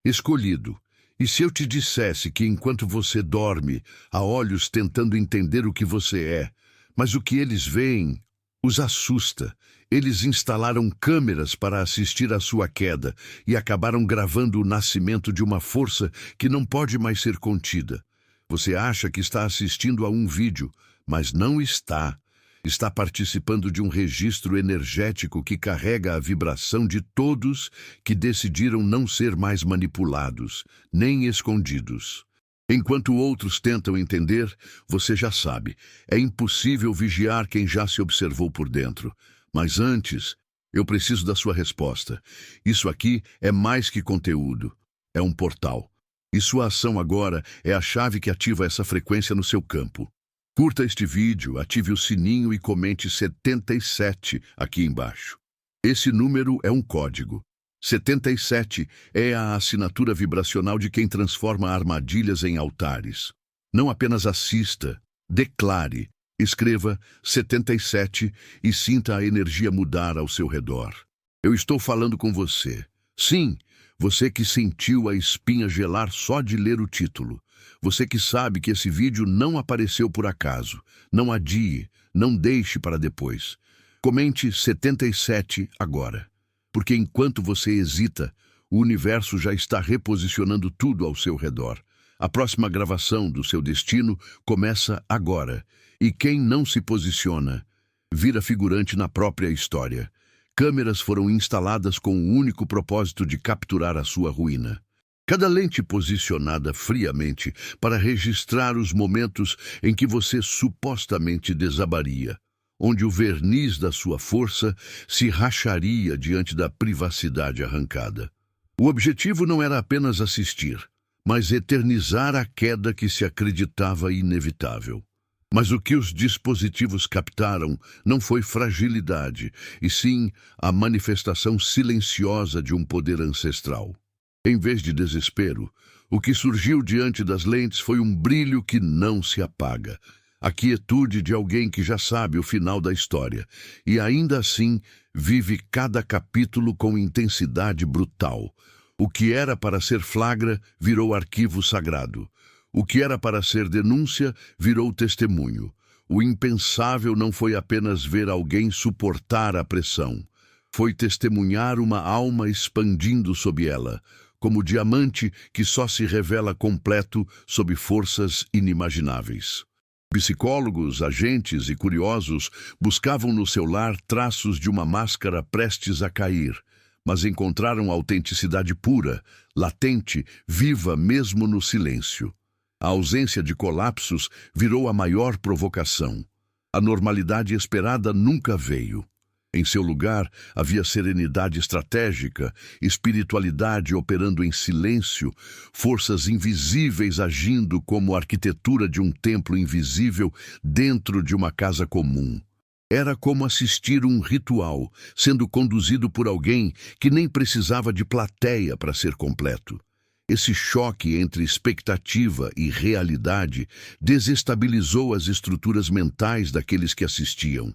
Escolhido. E se eu te dissesse que enquanto você dorme, há olhos tentando entender o que você é, mas o que eles veem os assusta. Eles instalaram câmeras para assistir à sua queda e acabaram gravando o nascimento de uma força que não pode mais ser contida. Você acha que está assistindo a um vídeo, mas não está. Está participando de um registro energético que carrega a vibração de todos que decidiram não ser mais manipulados, nem escondidos. Enquanto outros tentam entender, você já sabe, é impossível vigiar quem já se observou por dentro. Mas antes, eu preciso da sua resposta. Isso aqui é mais que conteúdo, é um portal. E sua ação agora é a chave que ativa essa frequência no seu campo. Curta este vídeo, ative o sininho e comente 77 aqui embaixo. Esse número é um código. 77 é a assinatura vibracional de quem transforma armadilhas em altares. Não apenas assista, declare. Escreva 77 e sinta a energia mudar ao seu redor. Eu estou falando com você. Sim, você que sentiu a espinha gelar só de ler o título. Você que sabe que esse vídeo não apareceu por acaso. Não adie, não deixe para depois. Comente 77 agora. Porque enquanto você hesita, o universo já está reposicionando tudo ao seu redor. A próxima gravação do seu destino começa agora. E quem não se posiciona, vira figurante na própria história. Câmeras foram instaladas com o único propósito de capturar a sua ruína. Cada lente posicionada friamente para registrar os momentos em que você supostamente desabaria, onde o verniz da sua força se racharia diante da privacidade arrancada. O objetivo não era apenas assistir, mas eternizar a queda que se acreditava inevitável. Mas o que os dispositivos captaram não foi fragilidade, e sim a manifestação silenciosa de um poder ancestral. Em vez de desespero, o que surgiu diante das lentes foi um brilho que não se apaga, a quietude de alguém que já sabe o final da história, e ainda assim vive cada capítulo com intensidade brutal. O que era para ser flagra virou arquivo sagrado. O que era para ser denúncia virou testemunho. O impensável não foi apenas ver alguém suportar a pressão. Foi testemunhar uma alma expandindo sob ela, como diamante que só se revela completo sob forças inimagináveis. Psicólogos, agentes e curiosos buscavam no seu lar traços de uma máscara prestes a cair, mas encontraram autenticidade pura, latente, viva mesmo no silêncio. A ausência de colapsos virou a maior provocação. A normalidade esperada nunca veio. Em seu lugar, havia serenidade estratégica, espiritualidade operando em silêncio, forças invisíveis agindo como a arquitetura de um templo invisível dentro de uma casa comum. Era como assistir um ritual, sendo conduzido por alguém que nem precisava de plateia para ser completo. Esse choque entre expectativa e realidade desestabilizou as estruturas mentais daqueles que assistiam.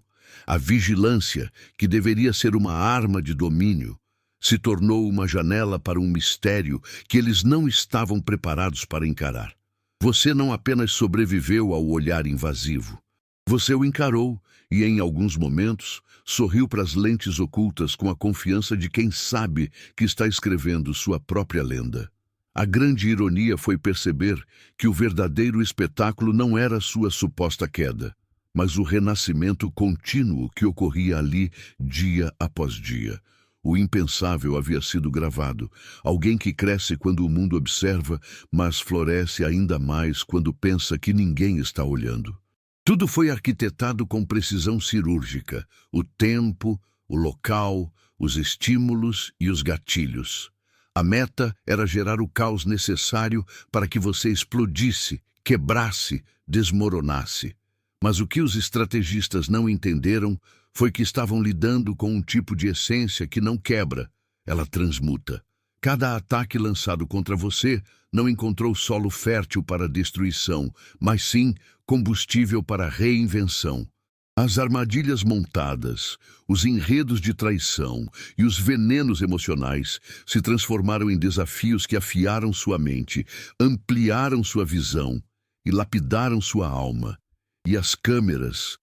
A vigilância, que deveria ser uma arma de domínio, se tornou uma janela para um mistério que eles não estavam preparados para encarar. Você não apenas sobreviveu ao olhar invasivo. Você o encarou e, em alguns momentos, sorriu para as lentes ocultas com a confiança de quem sabe que está escrevendo sua própria lenda. A grande ironia foi perceber que o verdadeiro espetáculo não era sua suposta queda, mas o renascimento contínuo que ocorria ali dia após dia. O impensável havia sido gravado. Alguém que cresce quando o mundo observa, mas floresce ainda mais quando pensa que ninguém está olhando. Tudo foi arquitetado com precisão cirúrgica: o tempo, o local, os estímulos e os gatilhos. A meta era gerar o caos necessário para que você explodisse, quebrasse, desmoronasse. Mas o que os estrategistas não entenderam foi que estavam lidando com um tipo de essência que não quebra, ela transmuta. Cada ataque lançado contra você não encontrou solo fértil para destruição, mas sim combustível para reinvenção. As armadilhas montadas, os enredos de traição e os venenos emocionais se transformaram em desafios que afiaram sua mente, ampliaram sua visão e lapidaram sua alma. E as câmeras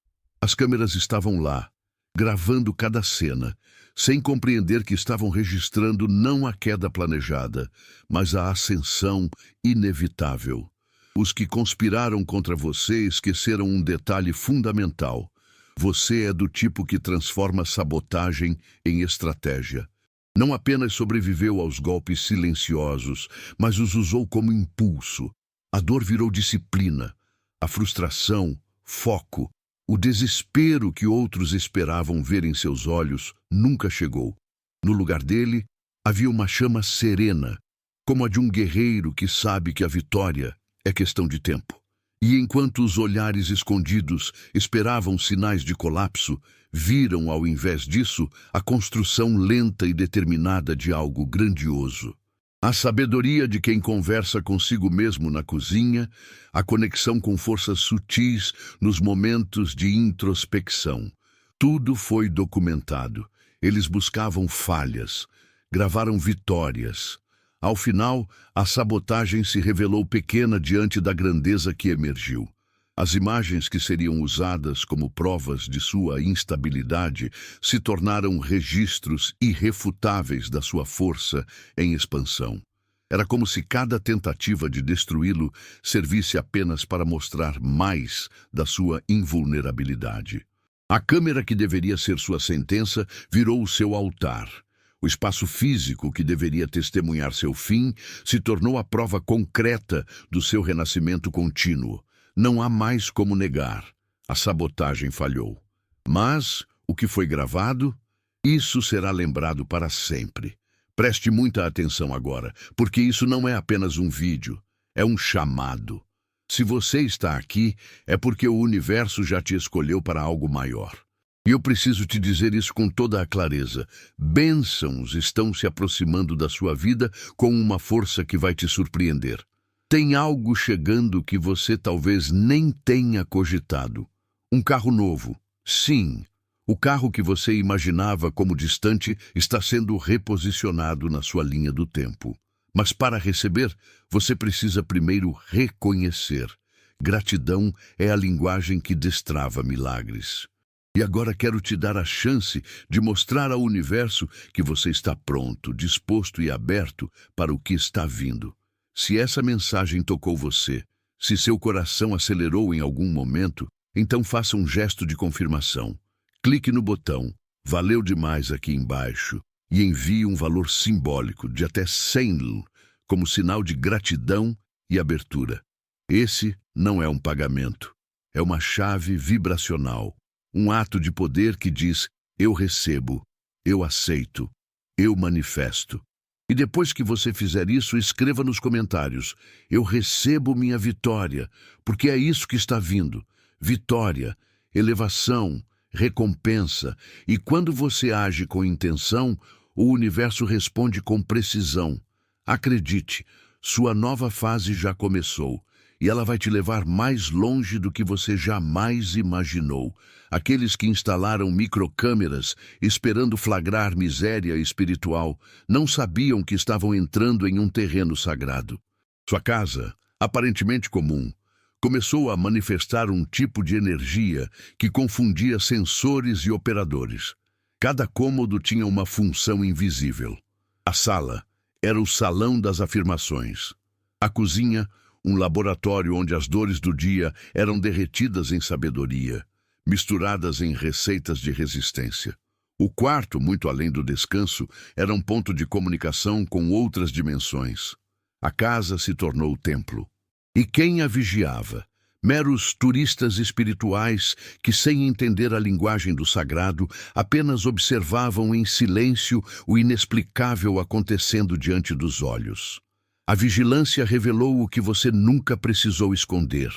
estavam lá, gravando cada cena, sem compreender que estavam registrando não a queda planejada, mas a ascensão inevitável. Os que conspiraram contra você esqueceram um detalhe fundamental. Você é do tipo que transforma sabotagem em estratégia. Não apenas sobreviveu aos golpes silenciosos, mas os usou como impulso. A dor virou disciplina, a frustração, foco. O desespero que outros esperavam ver em seus olhos nunca chegou. No lugar dele, havia uma chama serena, como a de um guerreiro que sabe que a vitória é questão de tempo. E enquanto os olhares escondidos esperavam sinais de colapso, viram, ao invés disso, a construção lenta e determinada de algo grandioso. A sabedoria de quem conversa consigo mesmo na cozinha, a conexão com forças sutis nos momentos de introspecção. Tudo foi documentado. Eles buscavam falhas, gravaram vitórias. Ao final, a sabotagem se revelou pequena diante da grandeza que emergiu. As imagens que seriam usadas como provas de sua instabilidade se tornaram registros irrefutáveis da sua força em expansão. Era como se cada tentativa de destruí-lo servisse apenas para mostrar mais da sua invulnerabilidade. A câmera que deveria ser sua sentença virou o seu altar. O espaço físico que deveria testemunhar seu fim se tornou a prova concreta do seu renascimento contínuo. Não há mais como negar. A sabotagem falhou. Mas o que foi gravado, isso será lembrado para sempre. Preste muita atenção agora, porque isso não é apenas um vídeo, é um chamado. Se você está aqui, é porque o universo já te escolheu para algo maior. E eu preciso te dizer isso com toda a clareza. Bênçãos estão se aproximando da sua vida com uma força que vai te surpreender. Tem algo chegando que você talvez nem tenha cogitado. Um carro novo. Sim, o carro que você imaginava como distante está sendo reposicionado na sua linha do tempo. Mas para receber, você precisa primeiro reconhecer. Gratidão é a linguagem que destrava milagres. E agora quero te dar a chance de mostrar ao universo que você está pronto, disposto e aberto para o que está vindo. Se essa mensagem tocou você, se seu coração acelerou em algum momento, então faça um gesto de confirmação. Clique no botão "Valeu demais" aqui embaixo e envie um valor simbólico de até 100 como sinal de gratidão e abertura. Esse não é um pagamento, é uma chave vibracional. Um ato de poder que diz: eu recebo, eu aceito, eu manifesto. E depois que você fizer isso, escreva nos comentários: eu recebo minha vitória, porque é isso que está vindo. Vitória, elevação, recompensa. E quando você age com intenção, o universo responde com precisão. Acredite, sua nova fase já começou. E ela vai te levar mais longe do que você jamais imaginou. Aqueles que instalaram microcâmeras esperando flagrar miséria espiritual não sabiam que estavam entrando em um terreno sagrado. Sua casa, aparentemente comum, começou a manifestar um tipo de energia que confundia sensores e operadores. Cada cômodo tinha uma função invisível. A sala era o salão das afirmações. A cozinha, um laboratório onde as dores do dia eram derretidas em sabedoria, misturadas em receitas de resistência. O quarto, muito além do descanso, era um ponto de comunicação com outras dimensões. A casa se tornou o templo. E quem a vigiava? Meros turistas espirituais que, sem entender a linguagem do sagrado, apenas observavam em silêncio o inexplicável acontecendo diante dos olhos. A vigilância revelou o que você nunca precisou esconder.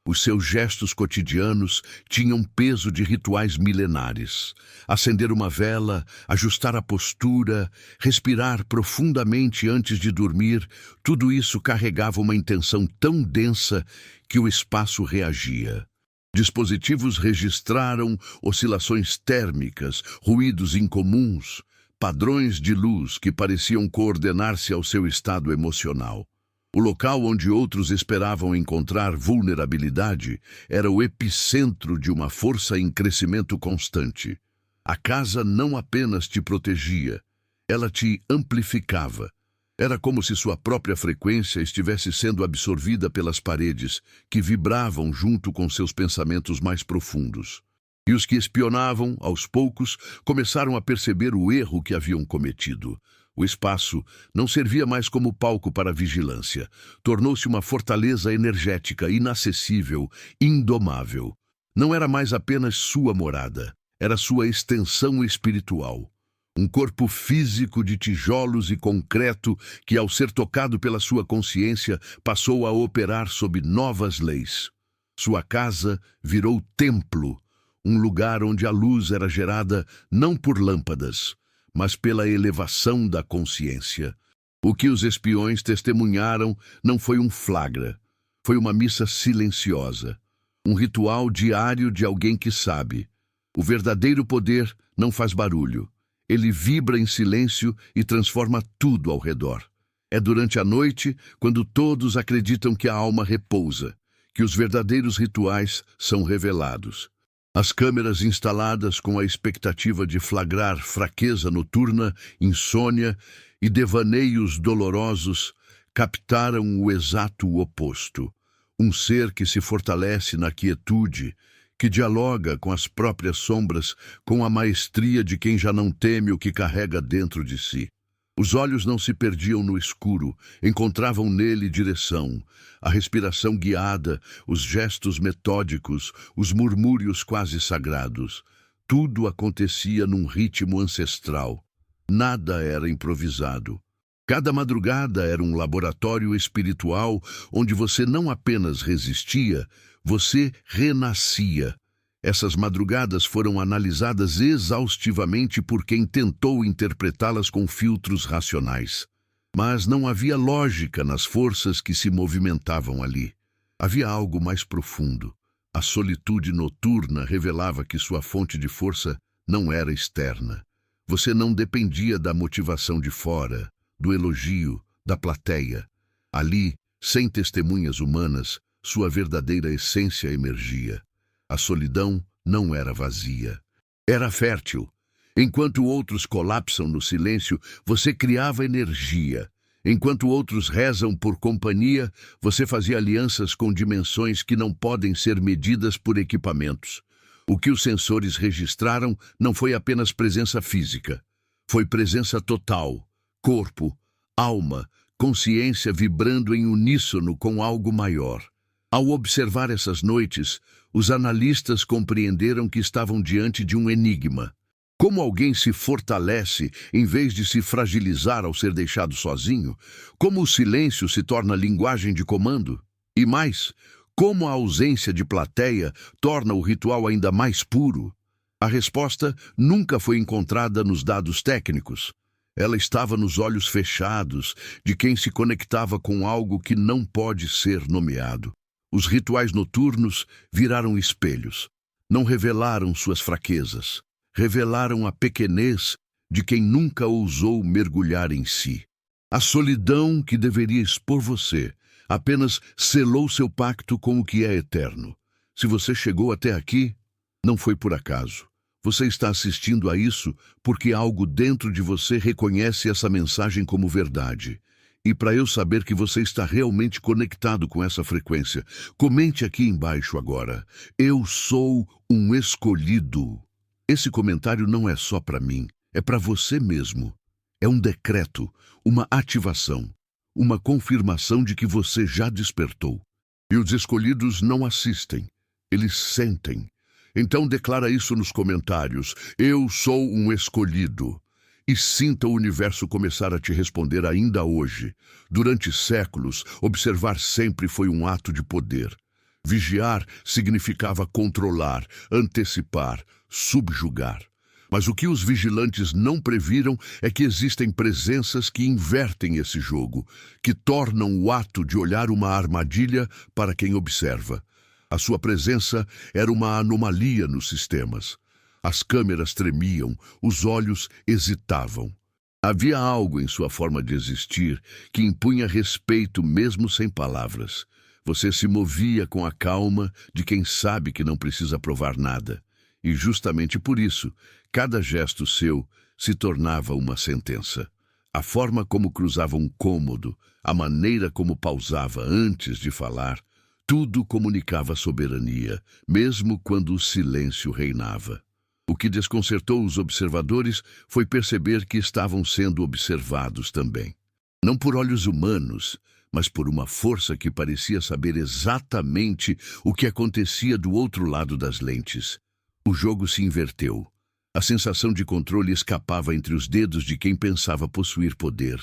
Os seus gestos cotidianos tinham peso de rituais milenares. Acender uma vela, ajustar a postura, respirar profundamente antes de dormir, tudo isso carregava uma intenção tão densa que o espaço reagia. Dispositivos registraram oscilações térmicas, ruídos incomuns, padrões de luz que pareciam coordenar-se ao seu estado emocional. O local onde outros esperavam encontrar vulnerabilidade era o epicentro de uma força em crescimento constante. A casa não apenas te protegia, ela te amplificava. Era como se sua própria frequência estivesse sendo absorvida pelas paredes, que vibravam junto com seus pensamentos mais profundos. E os que espionavam, aos poucos, começaram a perceber o erro que haviam cometido. O espaço não servia mais como palco para a vigilância. Tornou-se uma fortaleza energética, inacessível, indomável. Não era mais apenas sua morada, era sua extensão espiritual. Um corpo físico de tijolos e concreto que, ao ser tocado pela sua consciência, passou a operar sob novas leis. Sua casa virou templo, um lugar onde a luz era gerada não por lâmpadas, mas pela elevação da consciência. O que os espiões testemunharam não foi um flagra, foi uma missa silenciosa, um ritual diário de alguém que sabe. O verdadeiro poder não faz barulho. Ele vibra em silêncio e transforma tudo ao redor. É durante a noite, quando todos acreditam que a alma repousa, que os verdadeiros rituais são revelados. As câmeras instaladas com a expectativa de flagrar fraqueza noturna, insônia e devaneios dolorosos captaram o exato oposto. Um ser que se fortalece na quietude, que dialoga com as próprias sombras com a maestria de quem já não teme o que carrega dentro de si. Os olhos não se perdiam no escuro, encontravam nele direção, a respiração guiada, os gestos metódicos, os murmúrios quase sagrados. Tudo acontecia num ritmo ancestral. Nada era improvisado. Cada madrugada era um laboratório espiritual onde você não apenas resistia, você renascia. Essas madrugadas foram analisadas exaustivamente por quem tentou interpretá-las com filtros racionais. Mas não havia lógica nas forças que se movimentavam ali. Havia algo mais profundo. A solitude noturna revelava que sua fonte de força não era externa. Você não dependia da motivação de fora, do elogio, da plateia. Ali, sem testemunhas humanas, sua verdadeira essência emergia. A solidão não era vazia. Era fértil. Enquanto outros colapsam no silêncio, você criava energia. Enquanto outros rezam por companhia, você fazia alianças com dimensões que não podem ser medidas por equipamentos. O que os sensores registraram não foi apenas presença física. Foi presença total, corpo, alma, consciência vibrando em uníssono com algo maior. Ao observar essas noites, os analistas compreenderam que estavam diante de um enigma. Como alguém se fortalece em vez de se fragilizar ao ser deixado sozinho? Como o silêncio se torna linguagem de comando? E mais, como a ausência de plateia torna o ritual ainda mais puro? A resposta nunca foi encontrada nos dados técnicos. Ela estava nos olhos fechados de quem se conectava com algo que não pode ser nomeado. Os rituais noturnos viraram espelhos. Não revelaram suas fraquezas. Revelaram a pequenez de quem nunca ousou mergulhar em si. A solidão que deveria expor você apenas selou seu pacto com o que é eterno. Se você chegou até aqui, não foi por acaso. Você está assistindo a isso porque algo dentro de você reconhece essa mensagem como verdade. E para eu saber que você está realmente conectado com essa frequência, comente aqui embaixo agora: eu sou um escolhido. Esse comentário não é só para mim, é para você mesmo. É um decreto, uma ativação, uma confirmação de que você já despertou. E os escolhidos não assistem, eles sentem. Então declara isso nos comentários: eu sou um escolhido. E sinta o universo começar a te responder ainda hoje. Durante séculos, observar sempre foi um ato de poder. Vigiar significava controlar, antecipar, subjugar. Mas o que os vigilantes não previram é que existem presenças que invertem esse jogo, que tornam o ato de olhar uma armadilha para quem observa. A sua presença era uma anomalia nos sistemas. As câmeras tremiam, os olhos hesitavam. Havia algo em sua forma de existir que impunha respeito mesmo sem palavras. Você se movia com a calma de quem sabe que não precisa provar nada. E justamente por isso, cada gesto seu se tornava uma sentença. A forma como cruzava um cômodo, a maneira como pausava antes de falar, tudo comunicava soberania, mesmo quando o silêncio reinava. O que desconcertou os observadores foi perceber que estavam sendo observados também. Não por olhos humanos, mas por uma força que parecia saber exatamente o que acontecia do outro lado das lentes. O jogo se inverteu. A sensação de controle escapava entre os dedos de quem pensava possuir poder.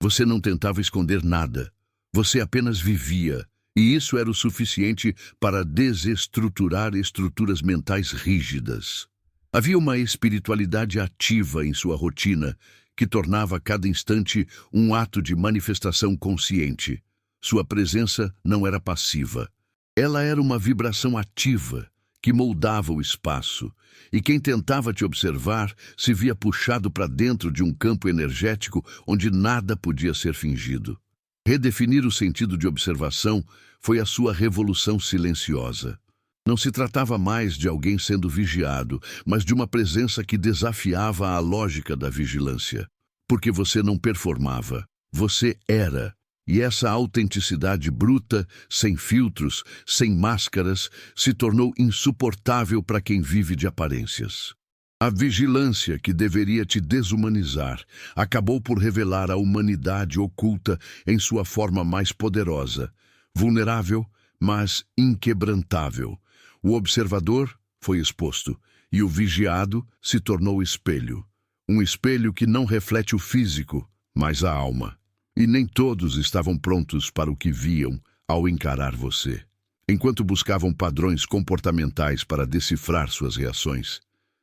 Você não tentava esconder nada. Você apenas vivia, e isso era o suficiente para desestruturar estruturas mentais rígidas. Havia uma espiritualidade ativa em sua rotina que tornava cada instante um ato de manifestação consciente. Sua presença não era passiva. Ela era uma vibração ativa que moldava o espaço, e quem tentava te observar se via puxado para dentro de um campo energético onde nada podia ser fingido. Redefinir o sentido de observação foi a sua revolução silenciosa. Não se tratava mais de alguém sendo vigiado, mas de uma presença que desafiava a lógica da vigilância. Porque você não performava, você era. E essa autenticidade bruta, sem filtros, sem máscaras, se tornou insuportável para quem vive de aparências. A vigilância que deveria te desumanizar acabou por revelar a humanidade oculta em sua forma mais poderosa, vulnerável, mas inquebrantável. O observador foi exposto, e o vigiado se tornou espelho. Um espelho que não reflete o físico, mas a alma. E nem todos estavam prontos para o que viam ao encarar você. Enquanto buscavam padrões comportamentais para decifrar suas reações,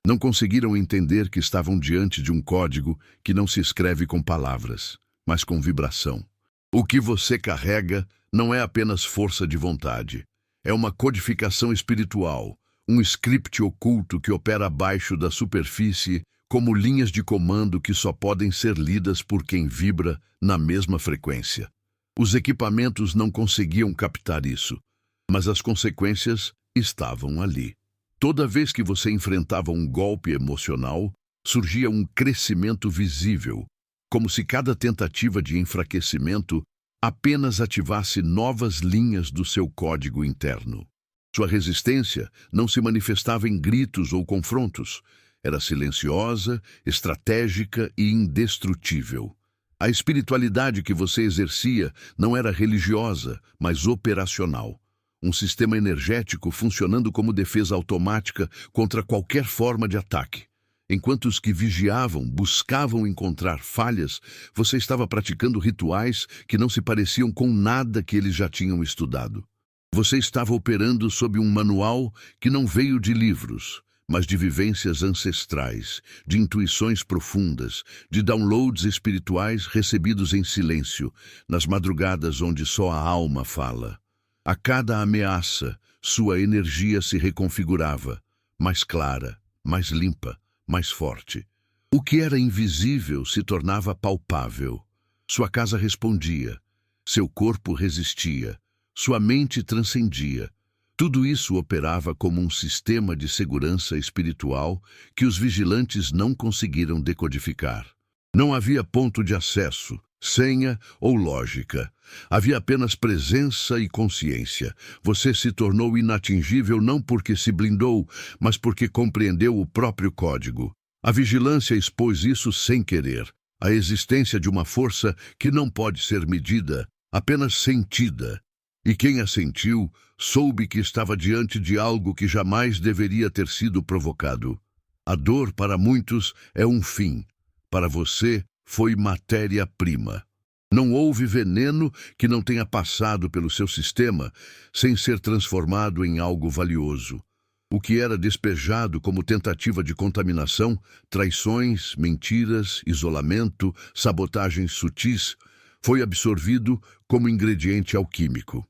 não conseguiram entender que estavam diante de um código que não se escreve com palavras, mas com vibração. O que você carrega não é apenas força de vontade. É uma codificação espiritual, um script oculto que opera abaixo da superfície como linhas de comando que só podem ser lidas por quem vibra na mesma frequência. Os equipamentos não conseguiam captar isso, mas as consequências estavam ali. Toda vez que você enfrentava um golpe emocional, surgia um crescimento visível, como se cada tentativa de enfraquecimento apenas ativasse novas linhas do seu código interno. Sua resistência não se manifestava em gritos ou confrontos. Era silenciosa, estratégica e indestrutível. A espiritualidade que você exercia não era religiosa, mas operacional. Um sistema energético funcionando como defesa automática contra qualquer forma de ataque. Enquanto os que vigiavam buscavam encontrar falhas, você estava praticando rituais que não se pareciam com nada que eles já tinham estudado. Você estava operando sob um manual que não veio de livros, mas de vivências ancestrais, de intuições profundas, de downloads espirituais recebidos em silêncio, nas madrugadas onde só a alma fala. A cada ameaça, sua energia se reconfigurava, mais clara, mais limpa, mais forte. O que era invisível se tornava palpável. Sua casa respondia, seu corpo resistia, sua mente transcendia. Tudo isso operava como um sistema de segurança espiritual que os vigilantes não conseguiram decodificar. Não havia ponto de acesso, senha ou lógica. Havia apenas presença e consciência. Você se tornou inatingível não porque se blindou, mas porque compreendeu o próprio código. A vigilância expôs isso sem querer. A existência de uma força que não pode ser medida, apenas sentida. E quem a sentiu, soube que estava diante de algo que jamais deveria ter sido provocado. A dor, para muitos, é um fim. Para você, foi matéria-prima. Não houve veneno que não tenha passado pelo seu sistema sem ser transformado em algo valioso. O que era despejado como tentativa de contaminação, traições, mentiras, isolamento, sabotagens sutis, foi absorvido como ingrediente alquímico.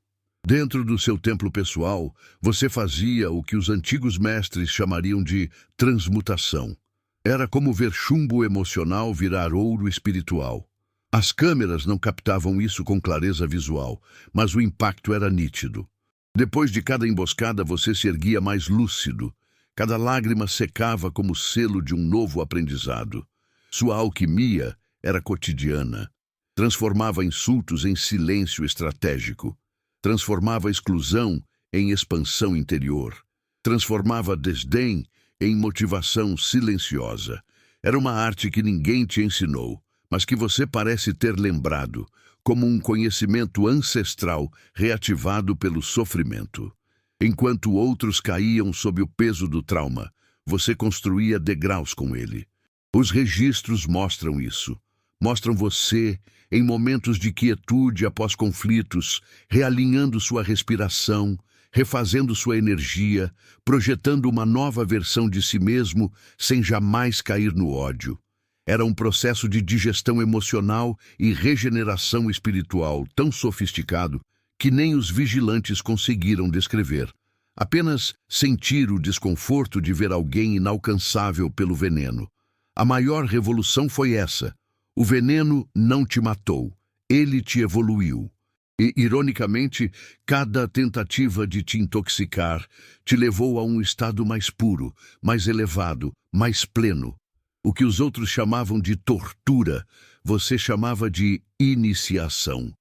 Dentro do seu templo pessoal, você fazia o que os antigos mestres chamariam de transmutação. Era como ver chumbo emocional virar ouro espiritual. As câmeras não captavam isso com clareza visual, mas o impacto era nítido. Depois de cada emboscada, você se erguia mais lúcido. Cada lágrima secava como selo de um novo aprendizado. Sua alquimia era cotidiana. Transformava insultos em silêncio estratégico. Transformava exclusão em expansão interior. Transformava desdém em motivação silenciosa. Era uma arte que ninguém te ensinou, mas que você parece ter lembrado, como um conhecimento ancestral reativado pelo sofrimento. Enquanto outros caíam sob o peso do trauma, você construía degraus com ele. Os registros mostram isso. Mostram você em momentos de quietude após conflitos, realinhando sua respiração, refazendo sua energia, projetando uma nova versão de si mesmo sem jamais cair no ódio. Era um processo de digestão emocional e regeneração espiritual tão sofisticado que nem os vigilantes conseguiram descrever. Apenas sentir o desconforto de ver alguém inalcançável pelo veneno. A maior revolução foi essa. O veneno não te matou, ele te evoluiu. E, ironicamente, cada tentativa de te intoxicar te levou a um estado mais puro, mais elevado, mais pleno. O que os outros chamavam de tortura, você chamava de iniciação.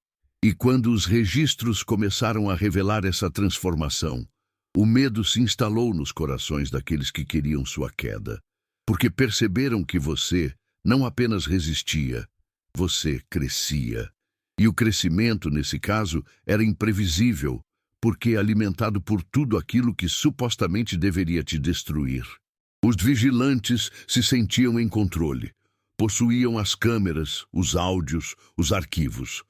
E quando os registros começaram a revelar essa transformação, o medo se instalou nos corações daqueles que queriam sua queda, porque perceberam que você não apenas resistia, você crescia. E o crescimento, nesse caso, era imprevisível, porque alimentado por tudo aquilo que supostamente deveria te destruir. Os vigilantes se sentiam em controle. Possuíam as câmeras, os áudios, os arquivos.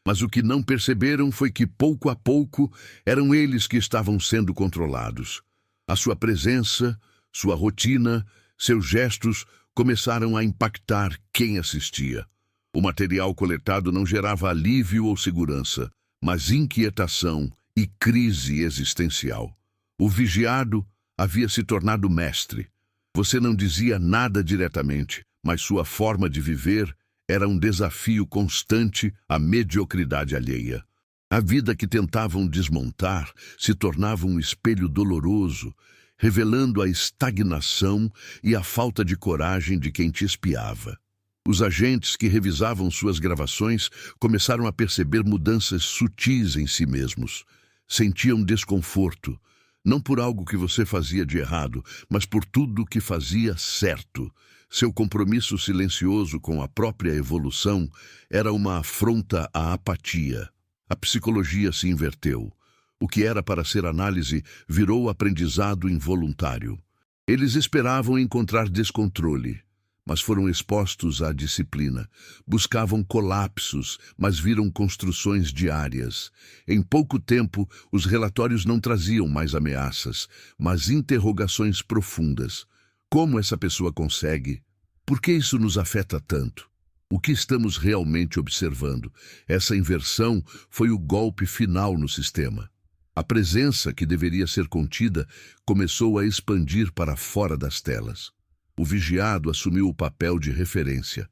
Mas o que não perceberam foi que, pouco a pouco, eram eles que estavam sendo controlados. A sua presença, sua rotina, seus gestos começaram a impactar quem assistia. O material coletado não gerava alívio ou segurança, mas inquietação e crise existencial. O vigiado havia se tornado mestre. Você não dizia nada diretamente, mas sua forma de viver era um desafio constante à mediocridade alheia. A vida que tentavam desmontar se tornava um espelho doloroso, revelando a estagnação e a falta de coragem de quem te espiava. Os agentes que revisavam suas gravações começaram a perceber mudanças sutis em si mesmos. Sentiam desconforto, não por algo que você fazia de errado, mas por tudo que fazia certo. Seu compromisso silencioso com a própria evolução era uma afronta à apatia. A psicologia se inverteu. O que era para ser análise virou aprendizado involuntário. Eles esperavam encontrar descontrole, mas foram expostos à disciplina. Buscavam colapsos, mas viram construções diárias. Em pouco tempo, os relatórios não traziam mais ameaças, mas interrogações profundas. Como essa pessoa consegue? Por que isso nos afeta tanto? O que estamos realmente observando? Essa inversão foi o golpe final no sistema. A presença, que deveria ser contida, começou a expandir para fora das telas. O vigiado assumiu o papel de referência,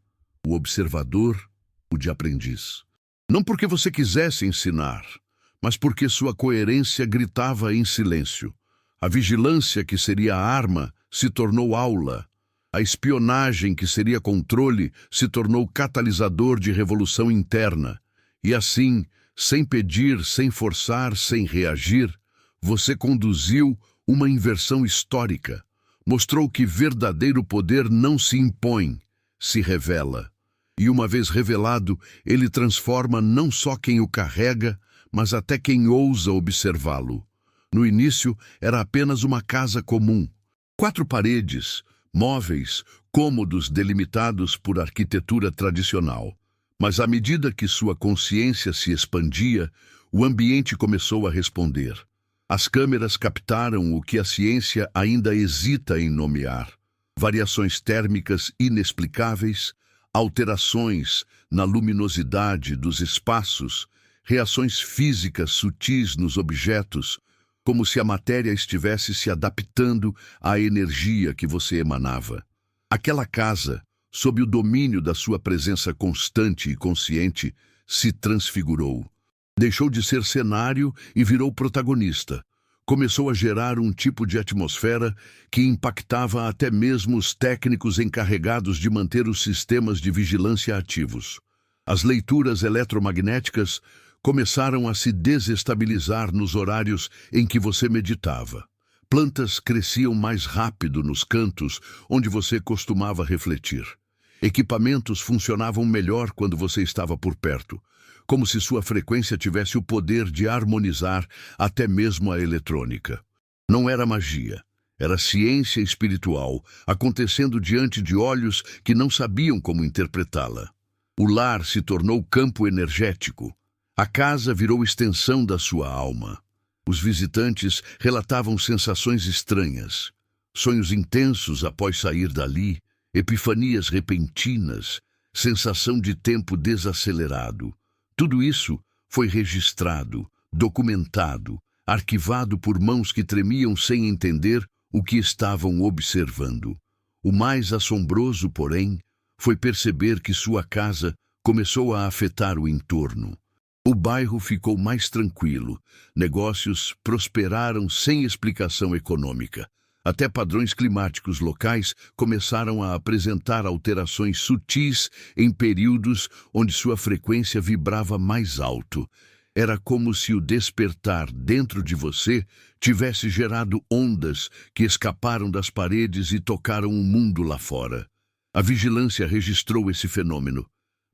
o observador, o de aprendiz. Não porque você quisesse ensinar, mas porque sua coerência gritava em silêncio. A vigilância, que seria a arma, se tornou aula. A espionagem, que seria controle, se tornou catalisador de revolução interna. E assim, sem pedir, sem forçar, sem reagir, você conduziu uma inversão histórica. Mostrou que verdadeiro poder não se impõe, se revela. E uma vez revelado, ele transforma não só quem o carrega, mas até quem ousa observá-lo. No início, era apenas uma casa comum. 4 paredes, móveis, cômodos delimitados por arquitetura tradicional. Mas à medida que sua consciência se expandia, o ambiente começou a responder. As câmeras captaram o que a ciência ainda hesita em nomear: variações térmicas inexplicáveis, alterações na luminosidade dos espaços, reações físicas sutis nos objetos, como se a matéria estivesse se adaptando à energia que você emanava. Aquela casa, sob o domínio da sua presença constante e consciente, se transfigurou. Deixou de ser cenário e virou protagonista. Começou a gerar um tipo de atmosfera que impactava até mesmo os técnicos encarregados de manter os sistemas de vigilância ativos. As leituras eletromagnéticas começaram a se desestabilizar nos horários em que você meditava. Plantas cresciam mais rápido nos cantos onde você costumava refletir. Equipamentos funcionavam melhor quando você estava por perto, como se sua frequência tivesse o poder de harmonizar até mesmo a eletrônica. Não era magia, era ciência espiritual acontecendo diante de olhos que não sabiam como interpretá-la. O lar se tornou campo energético. A casa virou extensão da sua alma. Os visitantes relatavam sensações estranhas, sonhos intensos após sair dali, epifanias repentinas, sensação de tempo desacelerado. Tudo isso foi registrado, documentado, arquivado por mãos que tremiam sem entender o que estavam observando. O mais assombroso, porém, foi perceber que sua casa começou a afetar o entorno. O bairro ficou mais tranquilo, negócios prosperaram sem explicação econômica. Até padrões climáticos locais começaram a apresentar alterações sutis em períodos onde sua frequência vibrava mais alto. Era como se o despertar dentro de você tivesse gerado ondas que escaparam das paredes e tocaram o mundo lá fora. A vigilância registrou esse fenômeno,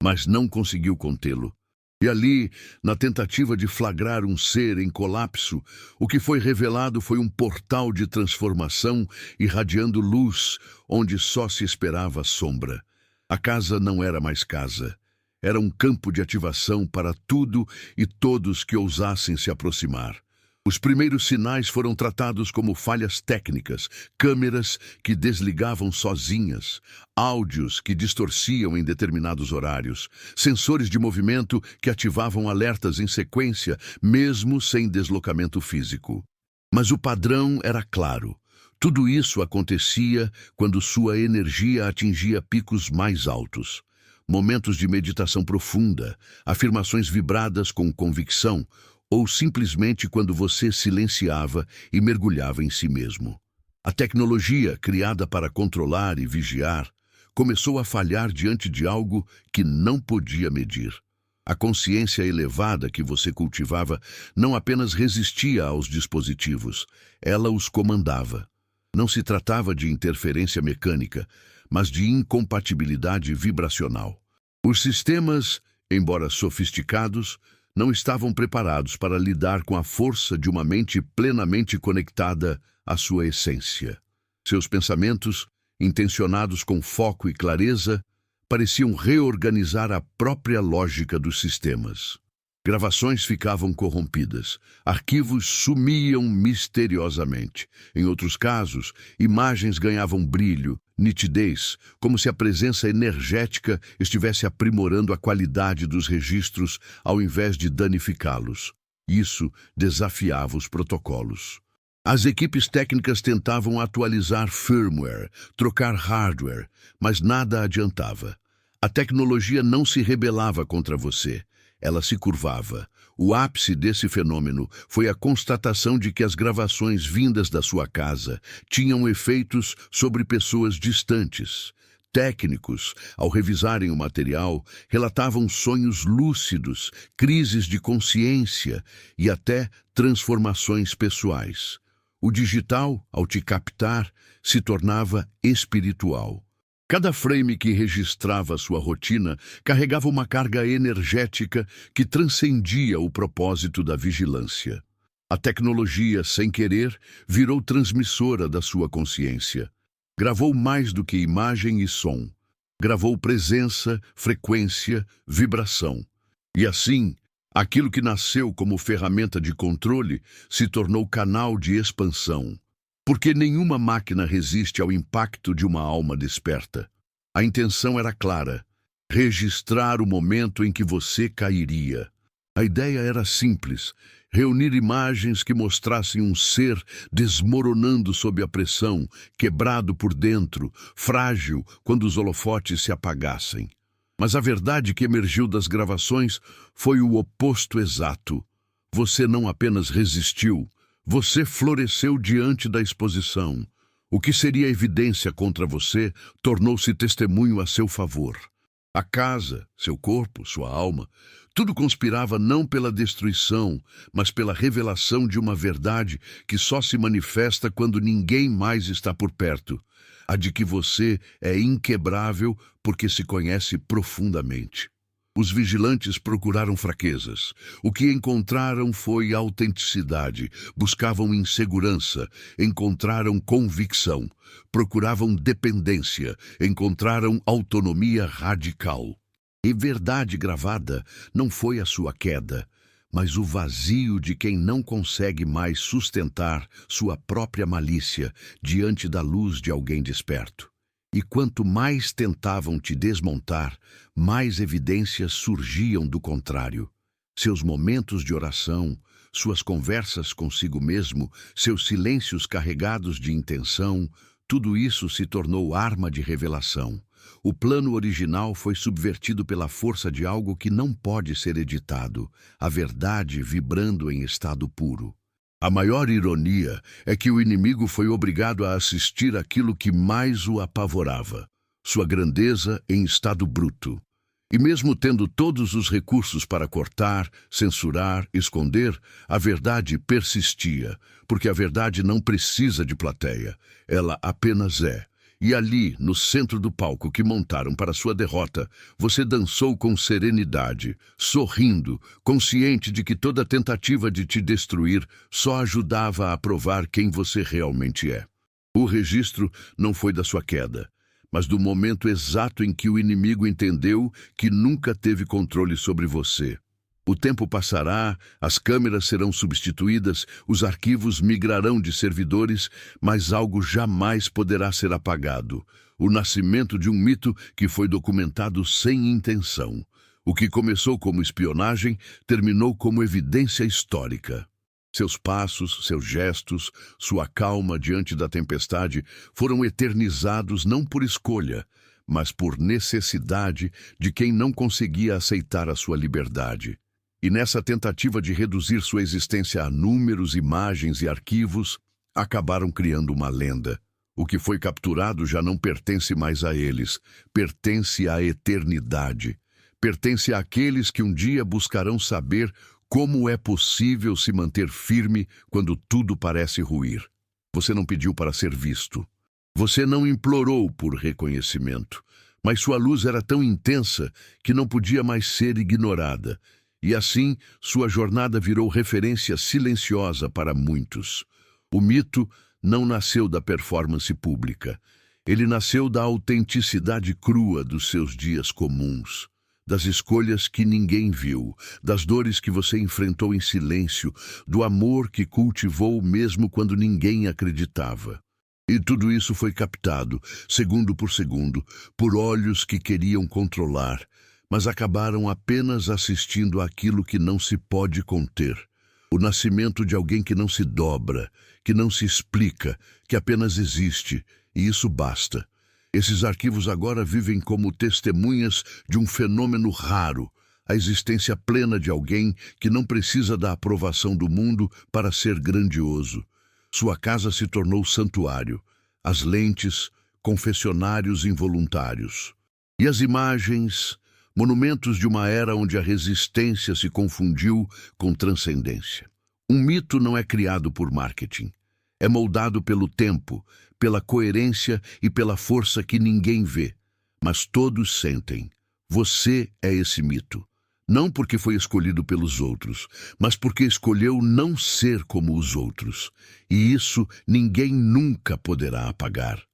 mas não conseguiu contê-lo. E ali, na tentativa de flagrar um ser em colapso, o que foi revelado foi um portal de transformação irradiando luz onde só se esperava sombra. A casa não era mais casa. Era um campo de ativação para tudo e todos que ousassem se aproximar. Os primeiros sinais foram tratados como falhas técnicas, câmeras que desligavam sozinhas, áudios que distorciam em determinados horários, sensores de movimento que ativavam alertas em sequência, mesmo sem deslocamento físico. Mas o padrão era claro. Tudo isso acontecia quando sua energia atingia picos mais altos. Momentos de meditação profunda, afirmações vibradas com convicção, ou simplesmente quando você silenciava e mergulhava em si mesmo. A tecnologia, criada para controlar e vigiar, começou a falhar diante de algo que não podia medir. A consciência elevada que você cultivava não apenas resistia aos dispositivos, ela os comandava. Não se tratava de interferência mecânica, mas de incompatibilidade vibracional. Os sistemas, embora sofisticados, não estavam preparados para lidar com a força de uma mente plenamente conectada à sua essência. Seus pensamentos, intencionados com foco e clareza, pareciam reorganizar a própria lógica dos sistemas. Gravações ficavam corrompidas, arquivos sumiam misteriosamente. Em outros casos, imagens ganhavam brilho, nitidez, como se a presença energética estivesse aprimorando a qualidade dos registros ao invés de danificá-los. Isso desafiava os protocolos. As equipes técnicas tentavam atualizar firmware, trocar hardware, mas nada adiantava. A tecnologia não se rebelava contra você. Ela se curvava. O ápice desse fenômeno foi a constatação de que as gravações vindas da sua casa tinham efeitos sobre pessoas distantes. Técnicos, ao revisarem o material, relatavam sonhos lúcidos, crises de consciência e até transformações pessoais. O digital, ao te captar, se tornava espiritual. Cada frame que registrava sua rotina carregava uma carga energética que transcendia o propósito da vigilância. A tecnologia, sem querer, virou transmissora da sua consciência. Gravou mais do que imagem e som. Gravou presença, frequência, vibração. E assim, aquilo que nasceu como ferramenta de controle se tornou canal de expansão. Porque nenhuma máquina resiste ao impacto de uma alma desperta. A intenção era clara: registrar o momento em que você cairia. A ideia era simples: reunir imagens que mostrassem um ser desmoronando sob a pressão, quebrado por dentro, frágil quando os holofotes se apagassem. Mas a verdade que emergiu das gravações foi o oposto exato. Você não apenas resistiu, você floresceu diante da exposição. O que seria evidência contra você tornou-se testemunho a seu favor. A casa, seu corpo, sua alma, tudo conspirava não pela destruição, mas pela revelação de uma verdade que só se manifesta quando ninguém mais está por perto. A de que você é inquebrável porque se conhece profundamente. Os vigilantes procuraram fraquezas. O que encontraram foi autenticidade. Buscavam insegurança. Encontraram convicção. Procuravam dependência. Encontraram autonomia radical. E verdade gravada não foi a sua queda, mas o vazio de quem não consegue mais sustentar sua própria malícia diante da luz de alguém desperto. E quanto mais tentavam te desmontar, mais evidências surgiam do contrário. Seus momentos de oração, suas conversas consigo mesmo, seus silêncios carregados de intenção, tudo isso se tornou arma de revelação. O plano original foi subvertido pela força de algo que não pode ser editado, a verdade vibrando em estado puro. A maior ironia é que o inimigo foi obrigado a assistir aquilo que mais o apavorava, sua grandeza em estado bruto. E mesmo tendo todos os recursos para cortar, censurar, esconder, a verdade persistia, porque a verdade não precisa de plateia, ela apenas é. E ali, no centro do palco que montaram para sua derrota, você dançou com serenidade, sorrindo, consciente de que toda tentativa de te destruir só ajudava a provar quem você realmente é. O registro não foi da sua queda, mas do momento exato em que o inimigo entendeu que nunca teve controle sobre você. O tempo passará, as câmeras serão substituídas, os arquivos migrarão de servidores, mas algo jamais poderá ser apagado: o nascimento de um mito que foi documentado sem intenção. O que começou como espionagem terminou como evidência histórica. Seus passos, seus gestos, sua calma diante da tempestade foram eternizados não por escolha, mas por necessidade de quem não conseguia aceitar a sua liberdade. E nessa tentativa de reduzir sua existência a números, imagens e arquivos, acabaram criando uma lenda. O que foi capturado já não pertence mais a eles, pertence à eternidade. Pertence àqueles que um dia buscarão saber como é possível se manter firme quando tudo parece ruir. Você não pediu para ser visto. Você não implorou por reconhecimento. Mas sua luz era tão intensa que não podia mais ser ignorada. E assim, sua jornada virou referência silenciosa para muitos. O mito não nasceu da performance pública. Ele nasceu da autenticidade crua dos seus dias comuns, das escolhas que ninguém viu, das dores que você enfrentou em silêncio, do amor que cultivou mesmo quando ninguém acreditava. E tudo isso foi captado, segundo por olhos que queriam controlar, mas acabaram apenas assistindo àquilo que não se pode conter. O nascimento de alguém que não se dobra, que não se explica, que apenas existe, e isso basta. Esses arquivos agora vivem como testemunhas de um fenômeno raro, a existência plena de alguém que não precisa da aprovação do mundo para ser grandioso. Sua casa se tornou santuário, as lentes, confessionários involuntários. E as imagens, monumentos de uma era onde a resistência se confundiu com transcendência. Um mito não é criado por marketing. É moldado pelo tempo, pela coerência e pela força que ninguém vê. Mas todos sentem. Você é esse mito. Não porque foi escolhido pelos outros, mas porque escolheu não ser como os outros. E isso ninguém nunca poderá apagar.